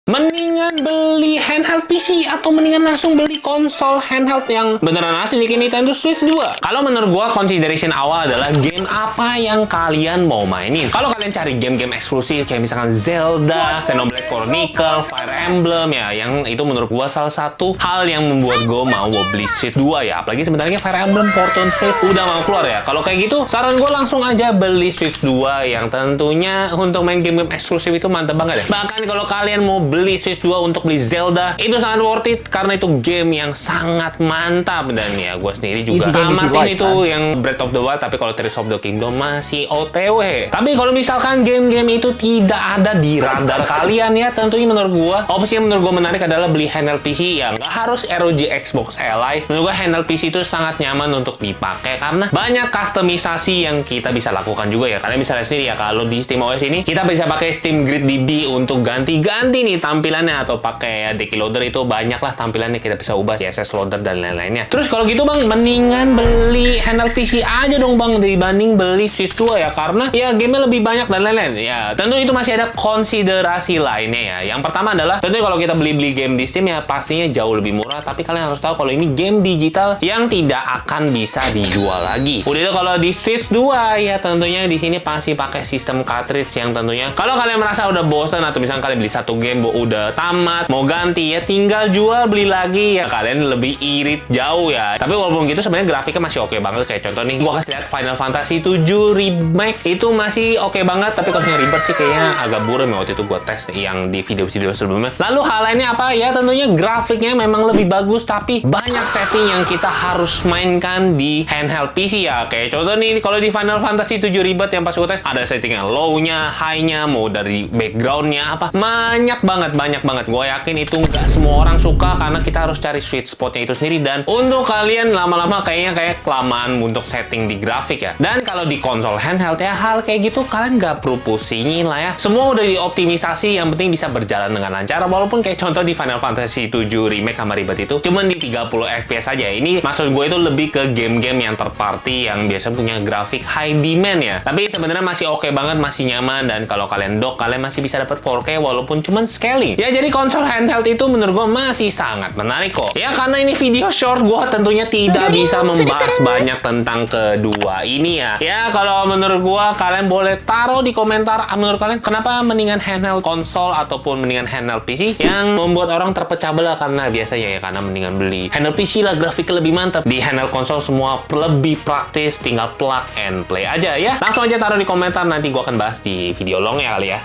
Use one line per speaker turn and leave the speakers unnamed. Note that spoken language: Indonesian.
Mendingan beli handheld PC atau mendingan langsung beli konsol handheld yang beneran asli kayak Nintendo Switch 2? Kalau menurut gua, consideration awal adalah game apa yang kalian mau mainin. Kalau kalian cari game-game eksklusif kayak misalkan Zelda, Xenoblade Chronicle, Fire Emblem ya, yang itu menurut gua salah satu hal yang membuat gua mau beli Switch 2 ya. Apalagi sebenarnya Fire Emblem Fortune Switch udah mau keluar ya. Kalau kayak gitu, saran gua langsung aja beli Switch 2 yang tentunya untuk main game-game eksklusif itu mantep banget ya. Bahkan kalau kalian mau beli Switch 2 untuk beli Zelda, itu sangat worth it karena itu game yang sangat mantap. Dan ya gue sendiri juga tamatin itu yang Breath of the Wild, tapi kalau Tears of the Kingdom masih OTW. Tapi kalau misalkan game-game itu tidak ada di radar kalian ya, tentunya menurut gue opsi yang menurut gue menarik adalah beli handheld PC ya. Nggak harus ROG Xbox Ally. Menurut gue handheld PC itu sangat nyaman untuk dipakai karena banyak customisasi yang kita bisa lakukan juga ya. Kalian bisa lihat sendiri ya, kalau di SteamOS ini kita bisa pakai Steam Grid DB untuk ganti-ganti nih tampilannya, atau pakai Decky Loader, itu banyak lah tampilannya kita bisa ubah, CSS Loader dan lain-lainnya. Terus kalau gitu bang, mendingan beli handheld PC aja dong bang dibanding beli Switch 2 ya, karena ya gamenya lebih banyak dan lain-lain ya. Tentu itu masih ada konsiderasi lainnya ya. Yang pertama adalah tentu kalau kita beli game di Steam ya pastinya jauh lebih murah, tapi kalian harus tahu kalau ini game digital yang tidak akan bisa dijual lagi. Udah itu kalau di Switch 2 ya tentunya di sini pasti pakai sistem cartridge yang tentunya kalau kalian merasa udah bosan atau misalnya kalian beli satu game udah tamat mau ganti ya tinggal jual beli lagi ya, kalian lebih irit jauh ya. Tapi walaupun gitu sebenarnya grafiknya masih oke banget. Kayak contoh nih gua kasih lihat Final Fantasy 7 Remake itu masih oke banget, tapi kalau yang Rebirth sih kayaknya agak buram ya waktu itu gua tes yang di video-video sebelumnya. Lalu hal lainnya apa ya, tentunya grafiknya memang lebih bagus, tapi banyak setting yang kita harus mainkan di handheld PC ya. Kayak contoh nih kalau di Final Fantasy 7 Rebirth yang pas gua tes ada settingnya low-nya, high-nya, mau dari background-nya apa, banyak banget. Gue yakin itu nggak semua orang suka karena kita harus cari sweet spotnya itu sendiri, dan untuk kalian lama-lama kayaknya kayak kelamaan untuk setting di grafik ya. Dan kalau di konsol handheld ya hal kayak gitu kalian nggak perlu pusingin lah ya, semua udah dioptimisasi, yang penting bisa berjalan dengan lancar. Walaupun kayak contoh di Final Fantasy 7 Remake sama Rebirth itu cuman di 30 fps aja. Ini maksud gue itu lebih ke game-game yang third party yang biasa punya grafik high demand ya, tapi sebenarnya masih oke banget, masih nyaman. Dan kalau kalian dock kalian masih bisa dapat 4K walaupun cuman scaling ya. Jadi konsol handheld itu menurut gue masih sangat menarik kok ya. Karena ini video short, gue tentunya tidak bisa membahas banyak tentang kedua ini ya. Ya kalau menurut gue kalian boleh taruh di komentar menurut kalian kenapa mendingan handheld konsol ataupun mendingan handheld PC. Yang membuat orang terpecah belah karena biasanya ya karena mendingan beli handheld PC lah grafiknya lebih mantap, di handheld konsol semua lebih praktis, tinggal plug and play aja ya. Langsung aja taruh di komentar, nanti gue akan bahas di video long ya kali ya.